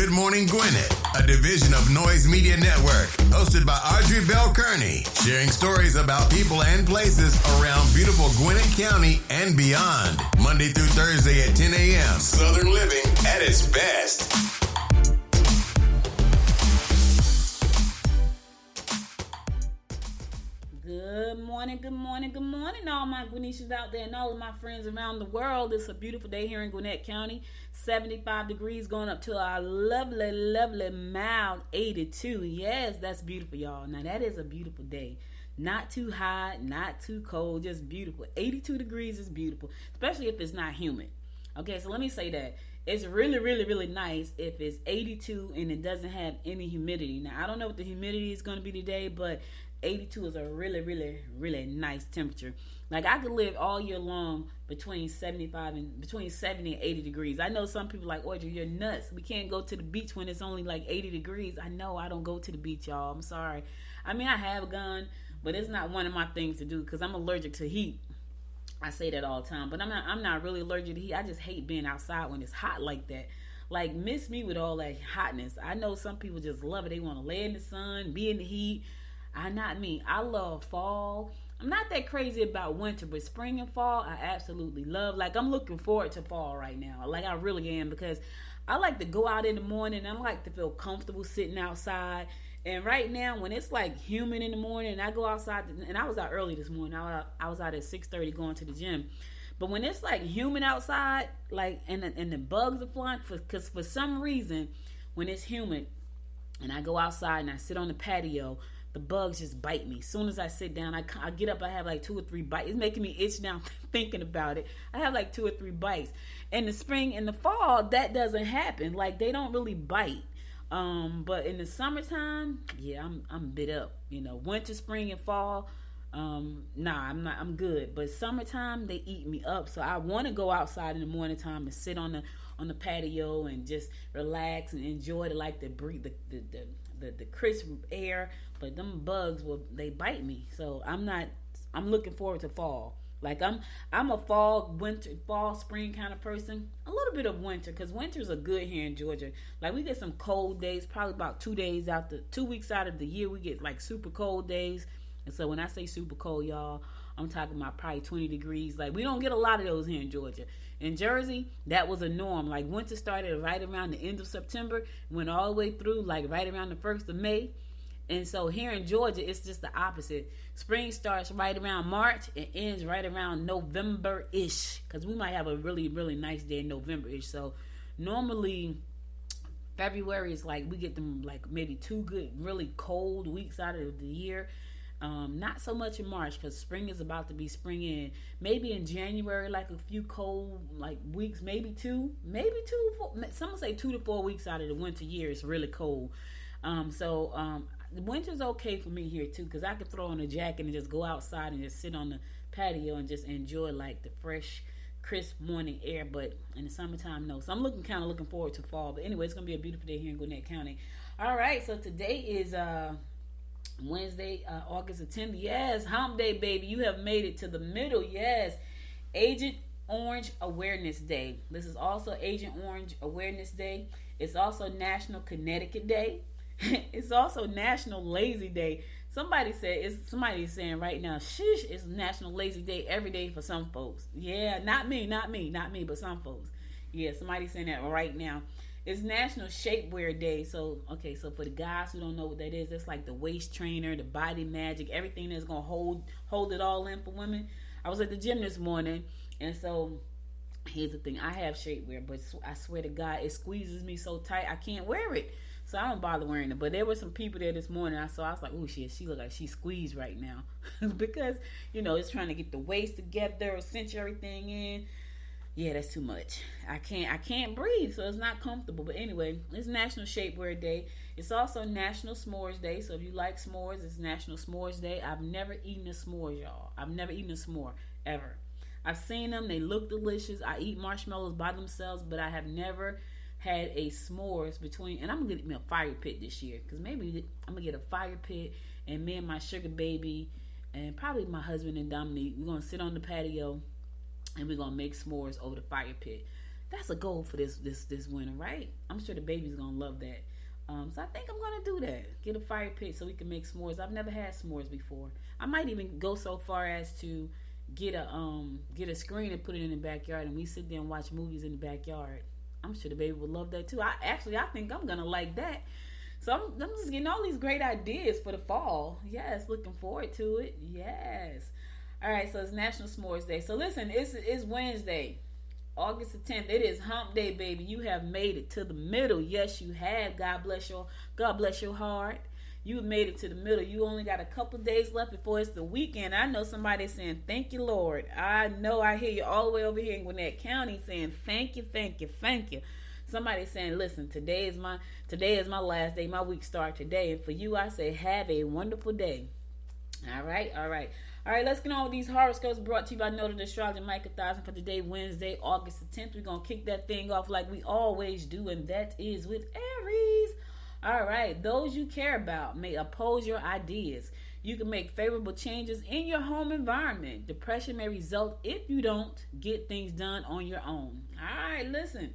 Good Morning Gwinnett, a division of Noise Media Network, hosted by Audrey Bell Kearney, sharing stories about people and places around beautiful Gwinnett County and beyond. Monday through Thursday at 10 a.m. Southern living at its best. Good morning, all my Gwinnetians out there and all of my friends around the world. It's a beautiful day here in Gwinnett County. 75 degrees going up to our lovely, mild 82. Yes, that's beautiful, y'all. Now, that is a beautiful day. Not too hot, not too cold, just beautiful. 82 degrees is beautiful, especially if it's not humid. Okay, so let me say that. It's really nice if it's 82 and it doesn't have any humidity. Now, I don't know what the humidity is going to be today, but 82 is a really nice temperature. Like, I could live all year long between 70 and 80 degrees. I know some people like, Audrey, you're nuts. We can't go to the beach when it's only like 80 degrees. I know I don't go to the beach, y'all. I'm sorry. I mean, I have gone, but it's not one of my things to do because I'm allergic to heat. I say that all the time, but I'm not really allergic to heat. I just hate being outside when it's hot like that. Like, miss me with all that hotness. I know some people just love it. They want to lay in the sun, be in the heat. Not me. I love fall. I'm not that crazy about winter, but spring and fall, I absolutely love. Like, I'm looking forward to fall right now. Like, I really am, because I like to go out in the morning. I like to feel comfortable sitting outside. And right now, when it's like humid in the morning, and I go outside, and I was out early this morning. I was out at 6:30 going to the gym. But when it's like humid outside, like, and the bugs are flying, because for some reason, when it's humid, and I go outside and I sit on the patio, the bugs just bite me. As soon as I sit down, I get up, I have like 2 or 3 bites. It's making me itch now thinking about it. I have like 2 or 3 bites. In the spring and the fall, that doesn't happen. Like, they don't really bite. But in the summertime, yeah, I'm bit up. You know, winter, spring, and fall, I'm good. But summertime, they eat me up. So I want to go outside in the morning time and sit on the patio and just relax and enjoy the crisp air. But them bugs they bite me. So I'm looking forward to fall. Like, I'm a fall, spring kind of person. A little bit of winter, because winters are good here in Georgia. Like, we get some cold days, probably about 2 weeks out of the year, we get like super cold days. And so when I say super cold, y'all, I'm talking about probably 20 degrees. Like, we don't get a lot of those here in Georgia. In Jersey, that was a norm. Like, winter started right around the end of September, went all the way through like right around the 1st of May. And so here in Georgia, it's just the opposite. Spring starts right around March and ends right around November-ish, because we might have a really nice day in November-ish. So normally February is like, we get them like maybe 2 good, really cold weeks out of the year. Not so much in March, because spring is about to be spring in. Maybe in January, like a few cold like weeks, maybe two, some will say 2 to 4 weeks out of the winter year is really cold. The winter's okay for me here too, because I could throw on a jacket and just go outside and just sit on the patio and just enjoy like the fresh, crisp morning air. But in the summertime, no. So I'm looking forward to fall. But anyway, it's gonna be a beautiful day here in Gwinnett County. All right, so today is Wednesday, August the 10th. Yes, hump day, baby. You have made it to the middle. Yes, Agent Orange Awareness Day. This is also Agent Orange Awareness Day. It's also National Connecticut Day. It's also National Lazy Day. Somebody's saying right now, shish, it's National Lazy Day every day for some folks. Yeah, not me, but some folks. Yeah, somebody's saying that right now. It's National Shapewear Day. So for the guys who don't know what that is, it's like the waist trainer, the body magic, everything that's gonna hold it all in for women. I was at the gym this morning, and so here's the thing: I have shapewear, but I swear to God, it squeezes me so tight I can't wear it. So I don't bother wearing it. But there were some people there this morning I was like, oh shit, she look like she's squeezed right now. Because, it's trying to get the waist together, cinch everything in. Yeah, that's too much. I can't breathe, so it's not comfortable. But anyway, it's National Shapewear Day. It's also National S'mores Day. So if you like s'mores, it's National S'mores Day. I've never eaten a s'more, y'all. I've never eaten a s'more, ever. I've seen them. They look delicious. I eat marshmallows by themselves, but I have never had a s'mores and I'm gonna get me a fire pit this year, because maybe I'm gonna get a fire pit, and me and my sugar baby and probably my husband and Dominique, we're gonna sit on the patio and we're gonna make s'mores over the fire pit. That's a goal for this winter, right? I'm sure the baby's gonna love that. So I think I'm gonna do that. Get a fire pit so we can make s'mores. I've never had s'mores before. I might even go so far as to get a screen and put it in the backyard, and we sit there and watch movies in the backyard. I'm sure the baby would love that too. I think I'm gonna like that. So I'm just getting all these great ideas for the fall. Yes, looking forward to it. Yes. All right, so it's National S'mores Day. So listen, it's Wednesday, August the 10th. It is Hump Day, baby. You have made it to the middle. Yes, you have. God bless your heart. You made it to the middle. You only got a couple days left before it's the weekend. I know somebody saying, thank you, Lord. I know I hear you all the way over here in Gwinnett County saying, thank you, thank you, thank you. Somebody saying, listen, today is my last day. My week starts today. And for you, I say, have a wonderful day. All right. Let's get on with these horoscopes brought to you by Noted Astrologer Micah 1000 for today, Wednesday, August the 10th. We're going to kick that thing off like we always do, and that is with Aries. All right, those you care about may oppose your ideas. You can make favorable changes in your home environment. Depression may result if you don't get things done on your own. All right, listen.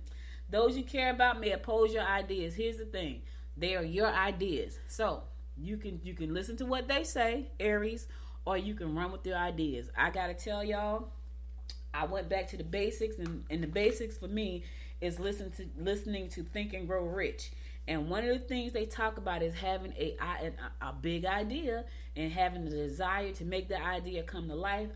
Those you care about may oppose your ideas. Here's the thing. They are your ideas. So you can listen to what they say, Aries, or you can run with their ideas. I got to tell y'all, I went back to the basics, and the basics for me is listening to Think and Grow Rich. And one of the things they talk about is having a big idea and having the desire to make the idea come to life.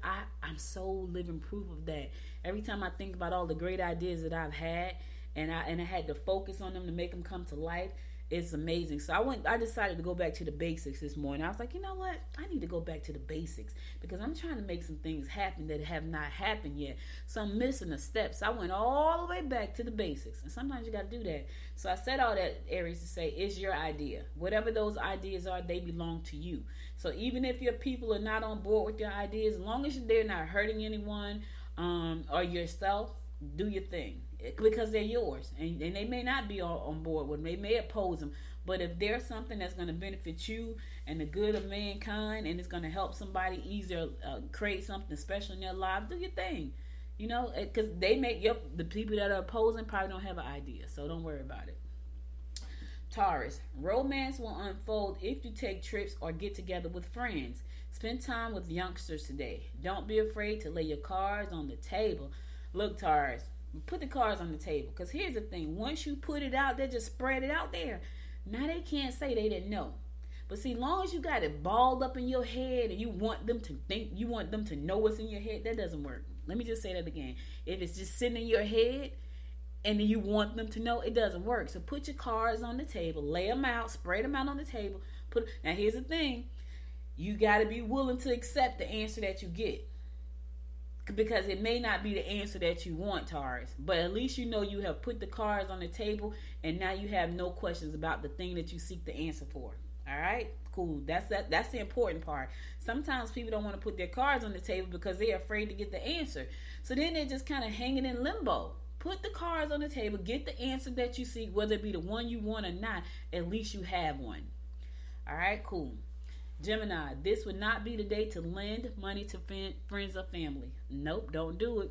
I'm so living proof of that. Every time I think about all the great ideas that I've had, and I had to focus on them to make them come to life, it's amazing. So I decided to go back to the basics this morning. I was like, you know what? I need to go back to the basics because I'm trying to make some things happen that have not happened yet. So I'm missing the steps. I went all the way back to the basics. And sometimes you got to do that. So I said all that, Aries, to say it's your idea. Whatever those ideas are, they belong to you. So even if your people are not on board with your ideas, as long as they're not hurting anyone or yourself, do your thing. Because they're yours, and they may not be on board with them. They may oppose them, but if there's something that's going to benefit you and the good of mankind, and it's going to help somebody easier create something special in their life, do your thing. You know, because the people that are opposing probably don't have an idea, so don't worry about it. Taurus, romance will unfold if you take trips or get together with friends. Spend time with youngsters today. Don't be afraid to lay your cards on the table. Look, Taurus, put the cards on the table, because here's the thing. Once you put it out there, just spread it out there. Now they can't say they didn't know. But see, long as you got it balled up in your head and you want them to think, you want them to know what's in your head, that doesn't work. Let me just say that again. If it's just sitting in your head and you want them to know, it doesn't work. So put your cards on the table, lay them out, spread them out on the table. Now here's the thing. You got to be willing to accept the answer that you get. Because it may not be the answer that you want, Taurus. But at least you know you have put the cards on the table, and now you have no questions about the thing that you seek the answer for. All right? Cool. That's the important part. Sometimes people don't want to put their cards on the table because they're afraid to get the answer. So then they're just kind of hanging in limbo. Put the cards on the table. Get the answer that you seek, whether it be the one you want or not. At least you have one. All right? Cool. Gemini, this would not be the day to lend money to friends or family. Nope, don't do it.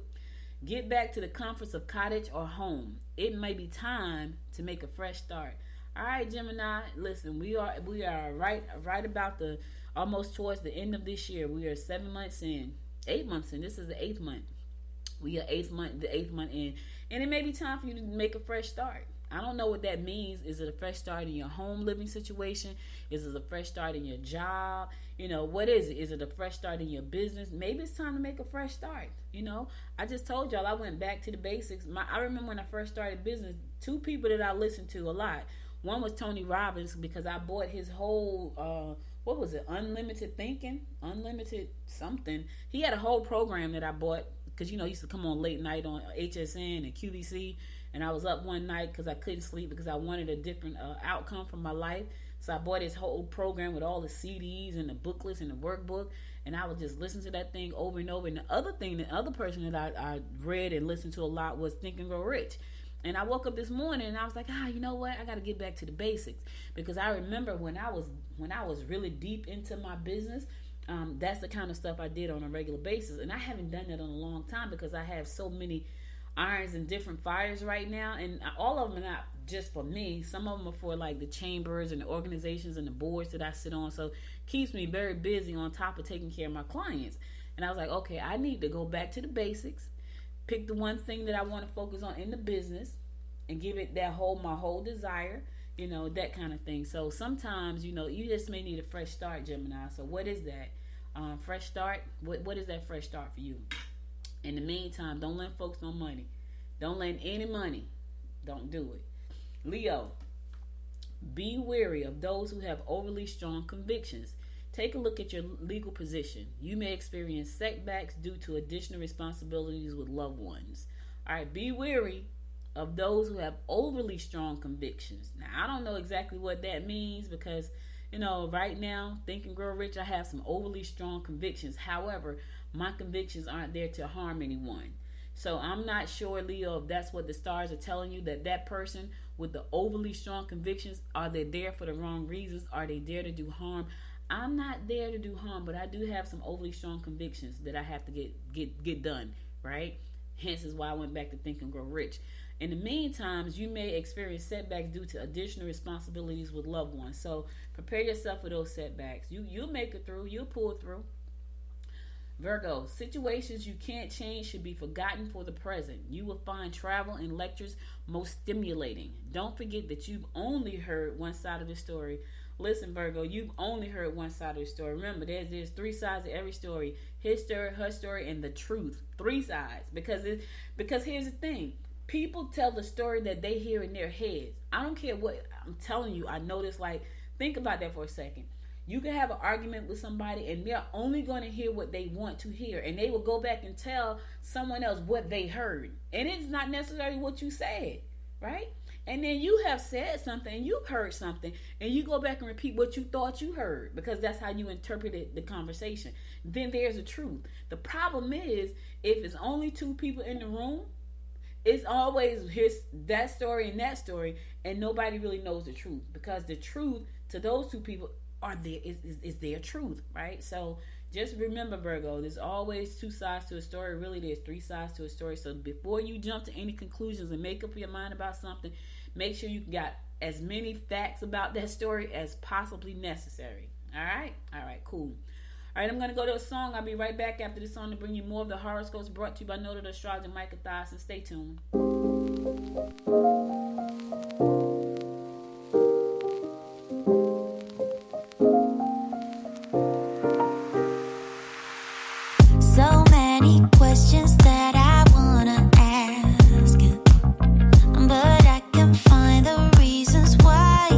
Get back to the comforts of cottage or home. It may be time to make a fresh start. All right, Gemini, listen, we are right about almost towards the end of this year. We are 8 months in. This is the 8th month. We are the 8th month in, and it may be time for you to make a fresh start. I don't know what that means. Is it a fresh start in your home living situation? Is it a fresh start in your job? You know, what is it? Is it a fresh start in your business? Maybe it's time to make a fresh start. You know, I just told y'all I went back to the basics. I remember when I first started business, 2 people that I listened to a lot. One was Tony Robbins, because I bought his whole, what was it? Unlimited Thinking? Unlimited something. He had a whole program that I bought because, you know, he used to come on late night on HSN and QVC. And I was up one night because I couldn't sleep because I wanted a different outcome from my life. So I bought his whole program with all the CDs and the booklets and the workbook. And I would just listen to that thing over and over. And the other person that I read and listened to a lot was Think and Grow Rich. And I woke up this morning and I was like, you know what? I got to get back to the basics. Because I remember when I was really deep into my business, that's the kind of stuff I did on a regular basis. And I haven't done that in a long time because I have so many irons in different fires right now, and all of them are not just for me. Some of them are for like the chambers and the organizations and the boards that I sit on. So keeps me very busy on top of taking care of my clients. And I was like, okay, I need to go back to the basics, pick the one thing that I want to focus on in the business, and give it my whole desire, that kind of thing. So sometimes, you just may need a fresh start, Gemini. So what is that? Fresh start? What is that fresh start for you? In the meantime, don't lend folks no money. Don't lend any money. Don't do it. Leo, be wary of those who have overly strong convictions. Take a look at your legal position. You may experience setbacks due to additional responsibilities with loved ones. All right, be wary of those who have overly strong convictions. Now, I don't know exactly what that means because, right now, Think and Grow Rich, I have some overly strong convictions. However, my convictions aren't there to harm anyone. So I'm not sure, Leo, if that's what the stars are telling you, that person with the overly strong convictions, are they there for the wrong reasons? Are they there to do harm? I'm not there to do harm, but I do have some overly strong convictions that I have to get done, right? Hence is why I went back to Think and Grow Rich. In the meantime, you may experience setbacks due to additional responsibilities with loved ones. So prepare yourself for those setbacks. You'll make it through. You'll pull through. Virgo, situations you can't change should be forgotten for the present. You will find travel and lectures most stimulating. Don't forget that you've only heard one side of the story. Listen, Virgo, you've only heard one side of the story. Remember, there's three sides to every story. His story, her story, and the truth. Three sides. Because here's the thing. People tell the story that they hear in their heads. I don't care what I'm telling you. I notice, think about that for a second. You can have an argument with somebody and they're only going to hear what they want to hear. And they will go back and tell someone else what they heard. And it's not necessarily what you said, right? And then you have said something and you've heard something and you go back and repeat what you thought you heard because that's how you interpreted the conversation. Then there's the truth. The problem is if it's only two people in the room, it's always that story and that story and nobody really knows the truth because the truth to those two people is their truth, right? So just remember, Virgo, there's always two sides to a story. Really, there's three sides to a story. So before you jump to any conclusions and make up your mind about something, make sure you got as many facts about that story as possibly necessary. All right, cool. All right, I'm going to go to a song. I'll be right back after this song to bring you more of the horoscopes brought to you by noted astrologer Michael Thyssen. Stay tuned. So many questions that I wanna ask, but I can find the reasons why.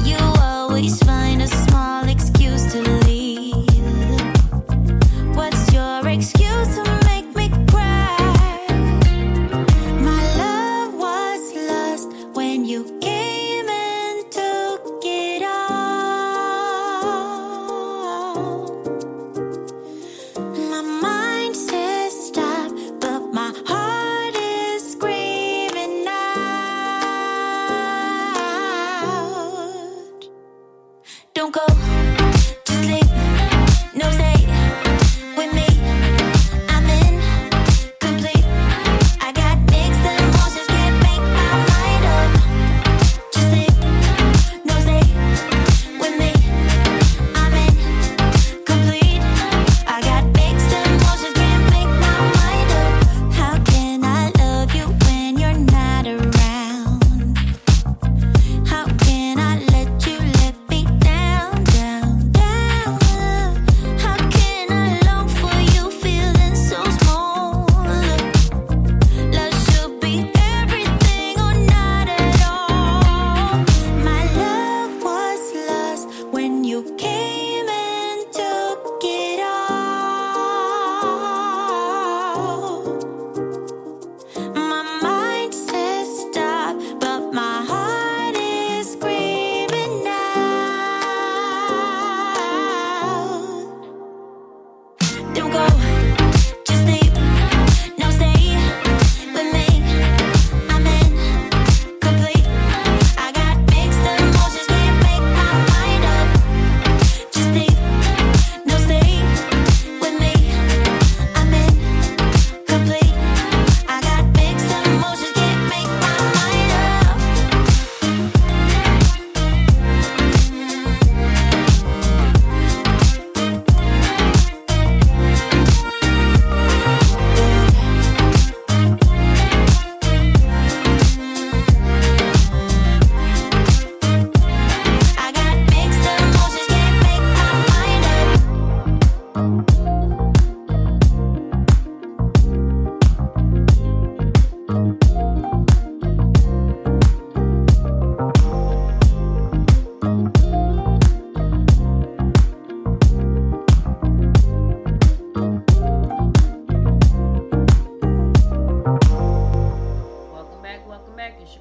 You always find a small excuse to leave. What's your excuse to make me cry? My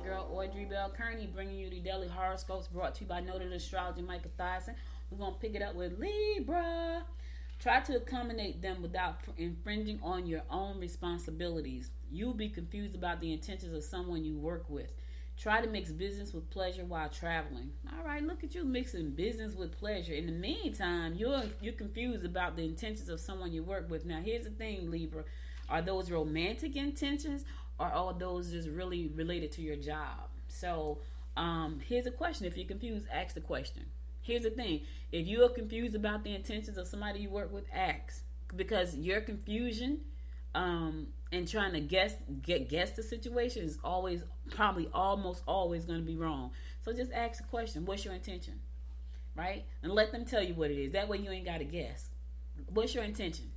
your girl Audrey Bell Kearney, bringing you the daily horoscopes brought to you by noted astrologer Michael Thyssen. We're going to pick it up with Libra. Try to accommodate them without infringing on your own responsibilities. You'll be confused about the intentions of someone you work with. Try to mix business with pleasure while traveling. All right, look at you mixing business with pleasure. In the meantime, you're confused about the intentions of someone you work with. Now, here's the thing, Libra. Are those romantic intentions, or are those just really related to your job? So, here's a question. If you're confused, ask the question. Here's the thing. If you are confused about the intentions of somebody you work with, ask. Because your confusion and trying to guess the situation is almost always going to be wrong. So just ask the question. What's your intention? Right? And let them tell you what it is. That way you ain't got to guess. What's your intention?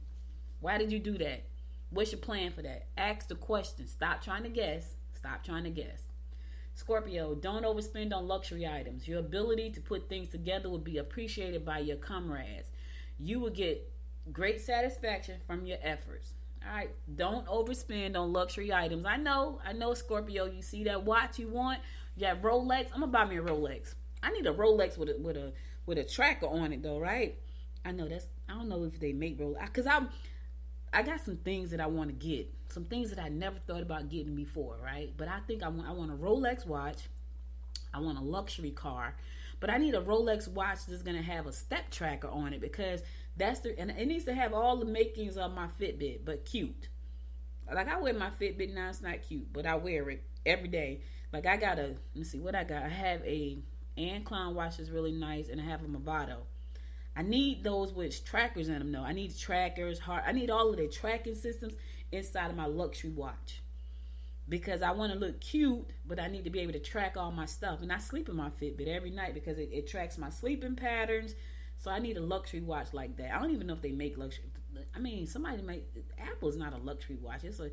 Why did you do that? What's your plan for that? Ask the question. Stop trying to guess. Stop trying to guess. Scorpio, don't overspend on luxury items. Your ability to put things together will be appreciated by your comrades. You will get great satisfaction from your efforts. All right, don't overspend on luxury items. I know, Scorpio. You see that watch you want? You got Rolex. I'm gonna buy me a Rolex. I need a Rolex with a tracker on it, though, right? I know that's. I don't know if they make Rolex because I got some things that I want to get. Some things that I never thought about getting before, right? But I think I want a Rolex watch. I want a luxury car. But I need a Rolex watch that's going to have a step tracker on it because and it needs to have all the makings of my Fitbit, but cute. Like I wear my Fitbit now, it's not cute, but I wear it every day. Like let me see what I got. I have a Anne Klein watch that's really nice, and I have a Movado. I need those with trackers in them, though. I need trackers, I need all of the tracking systems inside of my luxury watch. Because I want to look cute, but I need to be able to track all my stuff. And I sleep in my Fitbit every night because it tracks my sleeping patterns. So I need a luxury watch like that. I don't even know if they make luxury. I mean, Apple's not a luxury watch. I feel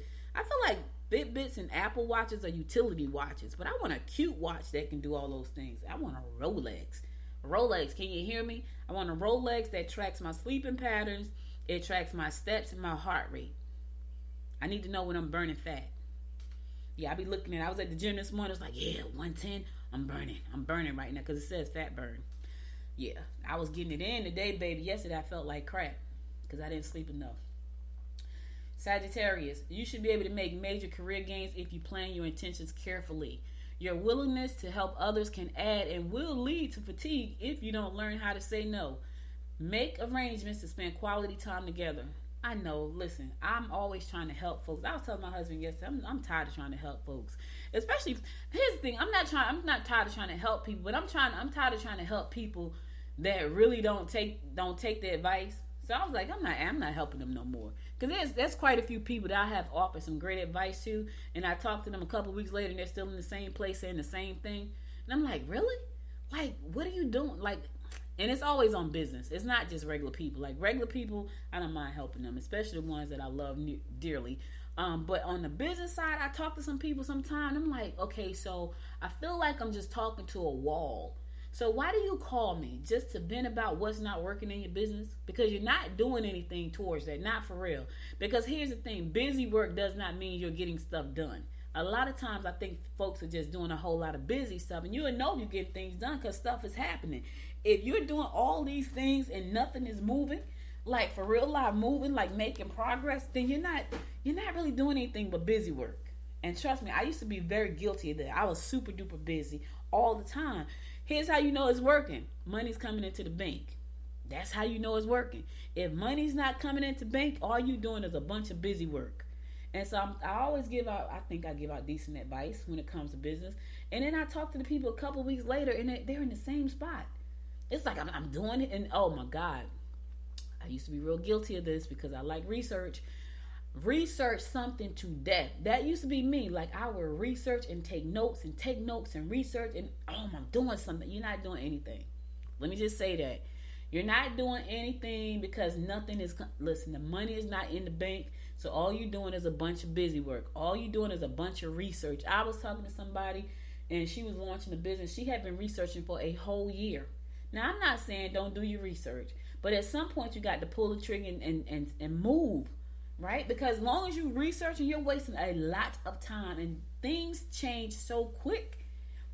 like Fitbits and Apple watches are utility watches. But I want a cute watch that can do all those things. I want a Rolex. Rolex, can you hear me? I want a Rolex that tracks my sleeping patterns. It tracks my steps and my heart rate. I need to know when I'm burning fat. Yeah, I be looking at I was at the gym this morning. It's like, yeah, 110. I'm burning right now because it says fat burn. Yeah, I was getting it in today, baby. Yesterday I felt like crap because I didn't sleep enough. Sagittarius, you should be able to make major career gains if you plan your intentions carefully. Your willingness to help others can add and will lead to fatigue if you don't learn how to say no. Make arrangements to spend quality time together. I know, listen, I'm always trying to help folks. I was telling my husband yesterday, I'm tired of trying to help folks. Especially, here's the thing, I'm not tired of trying to help people, but I'm tired of trying to help people that really don't take the advice. So I was like, I'm not helping them no more. Because there's quite a few people that I have offered some great advice to, and I talked to them a couple weeks later, and they're still in the same place saying the same thing. And I'm like, really? Like, what are you doing? Like, and it's always on business. It's not just regular people. Like, regular people, I don't mind helping them, especially the ones that I love dearly. But on the business side, I talk to some people sometimes. I'm like, okay, so I feel like I'm just talking to a wall. So why do you call me? Just to vent about what's not working in your business? Because you're not doing anything towards that. Not for real. Because here's the thing. Busy work does not mean you're getting stuff done. A lot of times I think folks are just doing a whole lot of busy stuff. And you'll know you get things done because stuff is happening. If you're doing all these things and nothing is moving, like for real life moving, like making progress, then you're not really doing anything but busy work. And trust me, I used to be very guilty of that. I was super duper busy all the time. Here's how you know it's working. Money's coming into the bank. That's how you know it's working. If money's not coming into bank, all you doing is a bunch of busy work. And so I always give out decent advice when it comes to business. And then I talk to the people a couple weeks later, and they're in the same spot. It's like I'm doing it, and oh my God. I used to be real guilty of this because I like research. Research something to death. That used to be me. Like I would research and take notes and research, and I'm doing something. You're not doing anything. Let me just say that. You're not doing anything because nothing is, listen, the money is not in the bank. So all you're doing is a bunch of busy work. All you're doing is a bunch of research. I was talking to somebody and she was launching a business. She had been researching for a whole year. Now, I'm not saying don't do your research, but at some point you got to pull the trigger and move, right? Because as long as you're researching, you're wasting a lot of time, and things change so quick.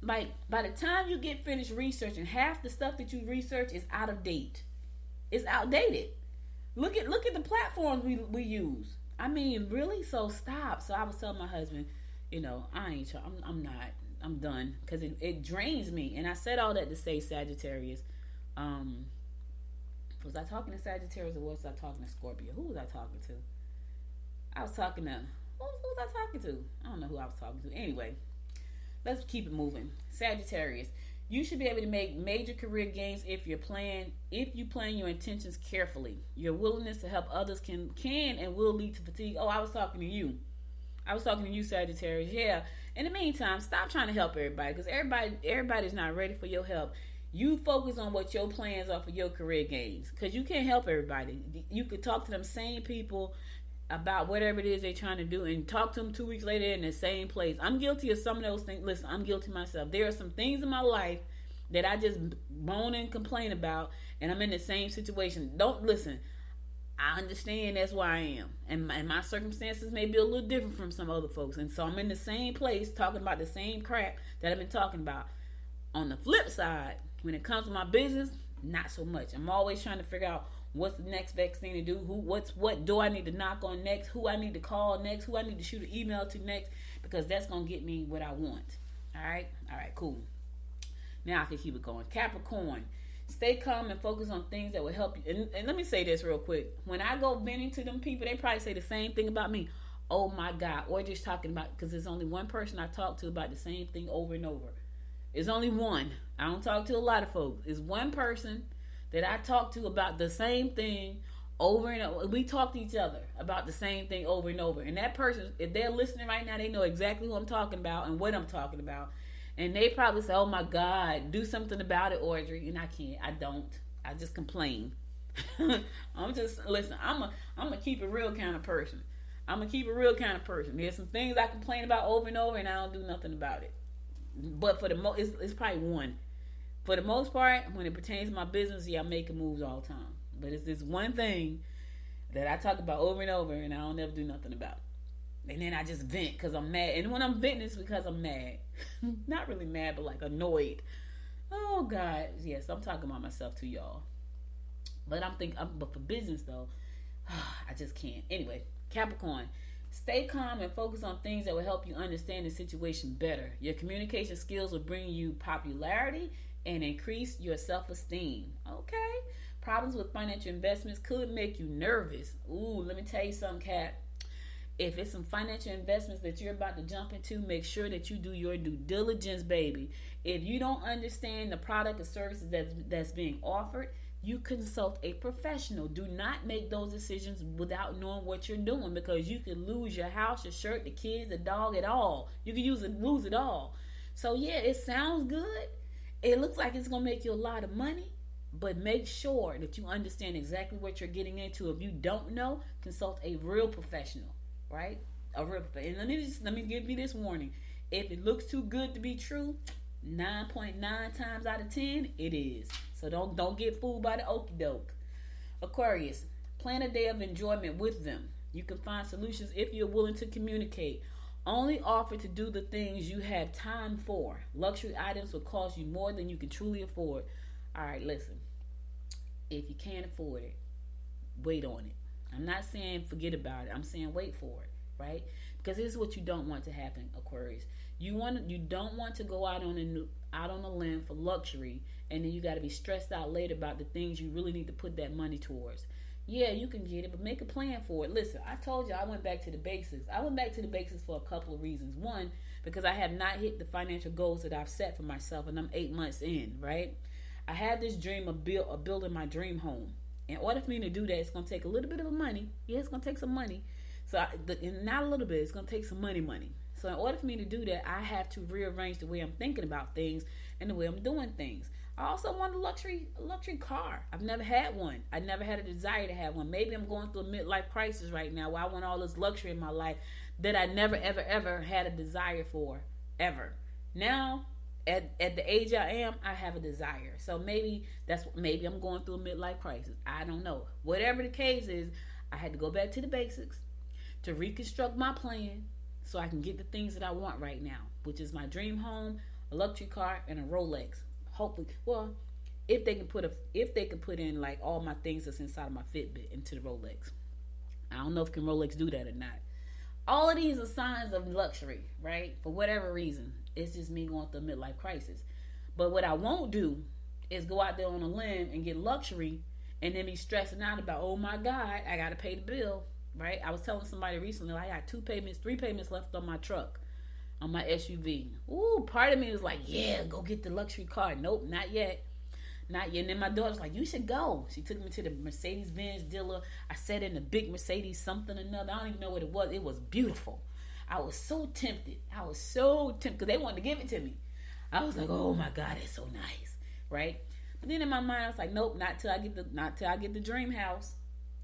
Like, by the time you get finished researching, half the stuff that you research is out of date. It's outdated. Look at the platforms we use. I mean, really? So stop. So I was telling my husband, I'm done, because it drains me. And I said all that to say Sagittarius. Was I talking to Sagittarius, or was I talking to Scorpio? Who was I talking to? I was talking to, who was I talking to? I don't know who I was talking to. Anyway, let's keep it moving. Sagittarius, you should be able to make major career gains if you plan your intentions carefully. Your willingness to help others can and will lead to fatigue. Oh, I was talking to you. Sagittarius. Yeah. In the meantime, stop trying to help everybody, because everybody's not ready for your help. You focus on what your plans are for your career gains, because you can't help everybody. You could talk to them same people about whatever it is they're trying to do, and talk to them 2 weeks later in the same place. I'm guilty of some of those things. Listen, I'm guilty myself. There are some things in my life that I just moan and complain about, and I'm in the same situation. Don't listen. I understand that's where I am, and my circumstances may be a little different from some other folks, and so I'm in the same place talking about the same crap that I've been talking about. On the flip side, when it comes to my business, not so much. I'm always trying to figure out what's the next best thing to do, what door I need to knock on next, who I need to call next, who I need to shoot an email to next, because that's going to get me what I want. All right, cool. Now I can keep it going. Capricorn, stay calm and focus on things that will help you. And let me say this real quick. When I go venting to them people, they probably say the same thing about me. Oh my God, or just talking about, because there's only one person I talk to about the same thing over and over. It's only one. I don't talk to a lot of folks. It's one person that I talk to about the same thing over and over. We talk to each other about the same thing over and over. And that person, if they're listening right now, they know exactly who I'm talking about and what I'm talking about. And they probably say, oh my God, do something about it, Audrey. And I can't. I don't. I just complain. Listen, I'm a keep it real kind of person. There's some things I complain about over and over, and I don't do nothing about it. But for the it's probably one. For the most part, when it pertains to my business, I'm making moves all the time. But it's this one thing that I talk about over and over, and I don't ever do nothing about it. And then I just vent because I'm mad. And when I'm venting, it's because I'm mad. Not really mad, but like annoyed. Oh God, yes, I'm talking about myself too, y'all. But but for business though, I just can't. Anyway, Capricorn. Stay calm and focus on things that will help you understand the situation better. Your communication skills will bring you popularity and increase your self-esteem. Okay? Problems with financial investments could make you nervous. Ooh, let me tell you something, Cap. If it's some financial investments that you're about to jump into, make sure that you do your due diligence, baby. If you don't understand the product or services that's being offered, you consult a professional. Do not make those decisions without knowing what you're doing, because you could lose your house, your shirt, the kids, the dog, it all. You could lose it all. So yeah, it sounds good. It looks like it's going to make you a lot of money, but make sure that you understand exactly what you're getting into. If you don't know, consult a real professional, right? A real professional. And let me give you this warning. If it looks too good to be true, 9.9 times out of 10, it is. So don't get fooled by the okie doke. Aquarius, plan a day of enjoyment with them. You can find solutions if you're willing to communicate. Only offer to do the things you have time for. Luxury items will cost you more than you can truly afford. All right, listen. If you can't afford it, wait on it. I'm not saying forget about it. I'm saying wait for it, right? Because this is what you don't want to happen, Aquarius. You don't want to go out on a limb for luxury, and then you got to be stressed out later about the things you really need to put that money towards. Yeah, you can get it, but make a plan for it. Listen, I told you I went back to the basics. I went back to the basics for a couple of reasons. One, because I have not hit the financial goals that I've set for myself, and I'm 8 months in, right? I had this dream of building my dream home. In order for me to do that, it's going to take a little bit of money. Yeah, it's going to take some money. So not a little bit, it's going to take some money. So in order for me to do that, I have to rearrange the way I'm thinking about things and the way I'm doing things. I also want a luxury car. I've never had one. I never had a desire to have one. Maybe I'm going through a midlife crisis right now where I want all this luxury in my life that I never, ever, ever had a desire for, ever. Now, at the age I am, I have a desire. So maybe I'm going through a midlife crisis. I don't know. Whatever the case is, I had to go back to the basics to reconstruct my plan so I can get the things that I want right now, which is my dream home, a luxury car, and a Rolex. Hopefully, well, if they can put in like all my things that's inside of my Fitbit into the Rolex. I don't know if can Rolex do that or not. All of these are signs of luxury, right? For whatever reason, it's just me going through a midlife crisis. But what I won't do is go out there on a limb and get luxury and then be stressing out about, oh my God, I got to pay the bill, right? I was telling somebody recently, I got 3 payments left on my truck, on my SUV. Ooh, part of me was like, yeah, go get the luxury car. Nope, not yet. Not yet. And then my daughter's like, you should go. She took me to the Mercedes-Benz dealer. I sat in the big Mercedes something or another. I don't even know what it was. It was beautiful. I was so tempted. Because they wanted to give it to me. I was like, oh my God, it's so nice, right? But then in my mind, I was like, nope, not till I get the dream house.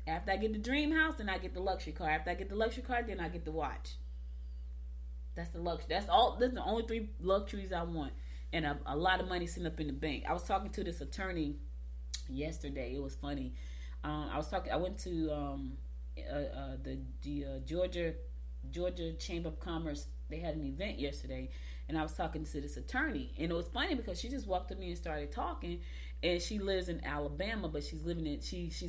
After I get the dream house, then I get the luxury car. After I get the luxury car, then I get the watch. That's the luxury. That's the only 3 luxuries I want. And a lot of money sitting up in the bank. I was talking to this attorney yesterday. It was funny. I went to the Georgia Chamber of Commerce. They had an event yesterday, and I was talking to this attorney. And it was funny because she just walked to me and started talking. And she lives in Alabama, but she's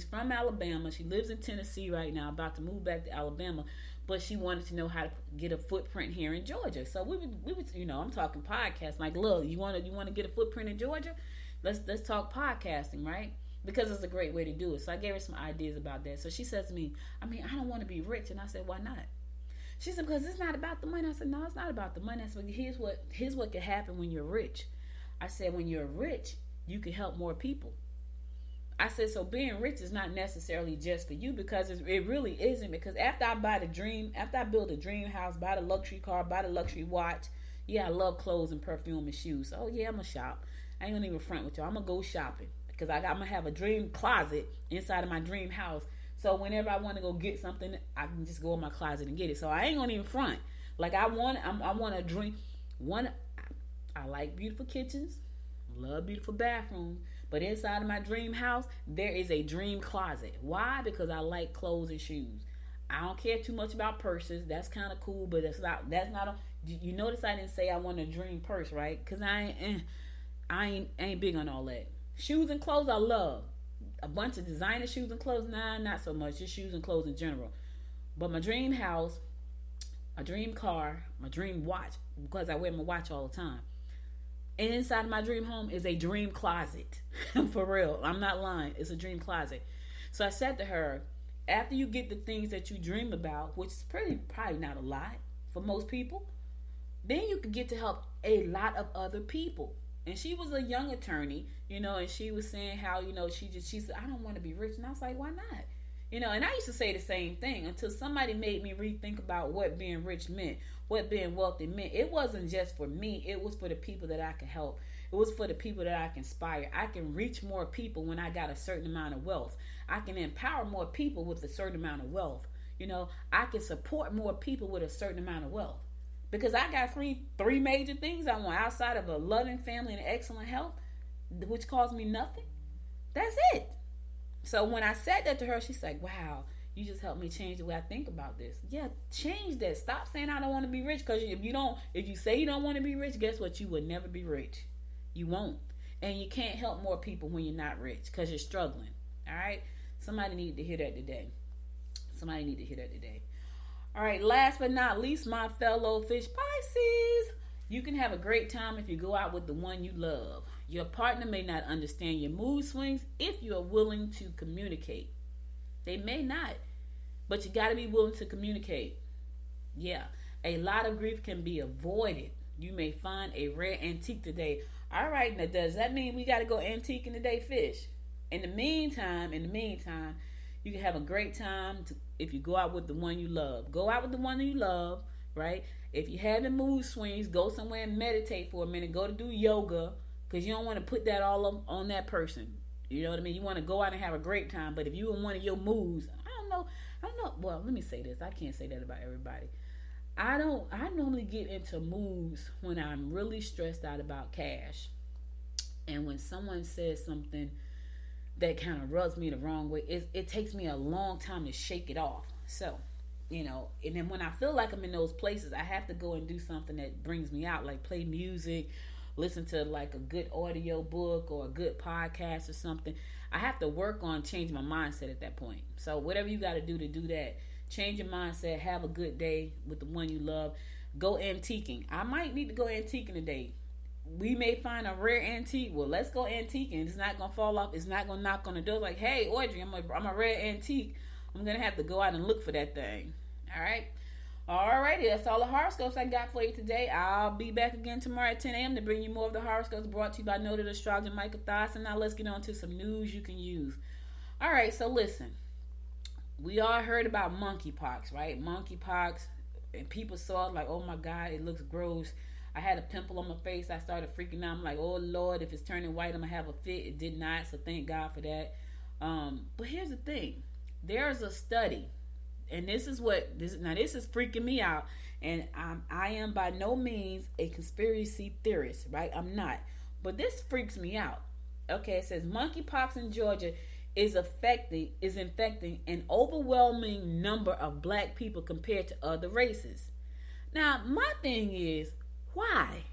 from Alabama. She lives in Tennessee right now, about to move back to Alabama. But she wanted to know how to get a footprint here in Georgia. So we would, I'm talking podcast. Like, look, you want to get a footprint in Georgia? Let's talk podcasting, right? Because it's a great way to do it. So I gave her some ideas about that. So she says to me, I don't want to be rich. And I said, why not? She said, because it's not about the money. I said, no, it's not about the money. I said, here's what can happen when you're rich. I said, when you're rich, you can help more people. I said, so being rich is not necessarily just for you, because it really isn't. Because after I build a dream house, buy the luxury car, buy the luxury watch, yeah, I love clothes and perfume and shoes. Oh yeah, I'm gonna shop. I ain't gonna even front with y'all. I'm gonna go shopping because I'm gonna have a dream closet inside of my dream house. So whenever I want to go get something, I can just go in my closet and get it. So I ain't gonna even front. Like I want a dream. I like beautiful kitchens, love beautiful bathrooms. But inside of my dream house, there is a dream closet. Why? Because I like clothes and shoes. I don't care too much about purses. That's kind of cool, but that's not. You notice I didn't say I want a dream purse, right? Because I ain't big on all that. Shoes and clothes, I love. A bunch of designer shoes and clothes, nah, not so much. Just shoes and clothes in general. But my dream house, my dream car, my dream watch, because I wear my watch all the time. And inside of my dream home is a dream closet. For real. I'm not lying. It's a dream closet. So I said to her, after you get the things that you dream about, which is probably not a lot for most people, then you can get to help a lot of other people. And she was a young attorney, and she was saying how, she said, I don't want to be rich. And I was like, why not? And I used to say the same thing until somebody made me rethink about what being rich meant, what being wealthy meant. It wasn't just for me. It was for the people that I could help. It was for the people that I can inspire. I can reach more people when I got a certain amount of wealth. I can empower more people with a certain amount of wealth. I can support more people with a certain amount of wealth. Because I got three major things I want outside of a loving family and excellent health, which costs me nothing. That's it. So when I said that to her, she's like, wow, you just helped me change the way I think about this. Yeah, change that. Stop saying I don't want to be rich, because if you say you don't want to be rich, guess what? You will never be rich. You won't. And you can't help more people when you're not rich, because you're struggling. All right? Somebody need to hear that today. All right, last but not least, my fellow fish Pisces. You can have a great time if you go out with the one you love. Your partner may not understand your mood swings if you are willing to communicate. They may not, but you got to be willing to communicate. Yeah, a lot of grief can be avoided. You may find a rare antique today. All right, now does that mean we got to go antiquing today, fish? In the meantime, you can have a great time if you go out with the one you love. Go out with the one you love, right? If you're having mood swings, go somewhere and meditate for a minute. Go to do yoga, because you don't want to put that all on that person. You know what I mean? You want to go out and have a great time. But if you in one of your moods, I don't know. Well, let me say this. I can't say that about everybody. I normally get into moods when I'm really stressed out about cash. And when someone says something that kind of rubs me the wrong way, it takes me a long time to shake it off. So And then when I feel like I'm in those places, I have to go and do something that brings me out, like play music, listen to like a good audio book or a good podcast or something. I have to work on changing my mindset at that point. So whatever you got to do that, change your mindset, have a good day with the one you love. Go antiquing. I might need to go antiquing today. We may find a rare antique. Well, let's go antiquing. It's not going to fall off. It's not going to knock on the door like, hey, Audrey, I'm a rare antique. I'm going to have to go out and look for that thing. All right. Alrighty, that's all the horoscopes I got for you today. I'll be back again tomorrow at 10 a.m. to bring you more of the horoscopes brought to you by noted astrologer Michael Thiessen. Now let's get on to some news you can use. All right, so listen. We all heard about monkeypox, right? Monkeypox, and people saw it like, oh my God, it looks gross. I had a pimple on my face. I started freaking out. I'm like, oh Lord, if it's turning white, I'm going to have a fit. It did not, so thank God for that. But here's the thing. There's a study. And this is freaking me out, and I am by no means a conspiracy theorist, right? I'm not, but this freaks me out. Okay, it says monkeypox in Georgia is infecting an overwhelming number of black people compared to other races. Now, my thing is, why?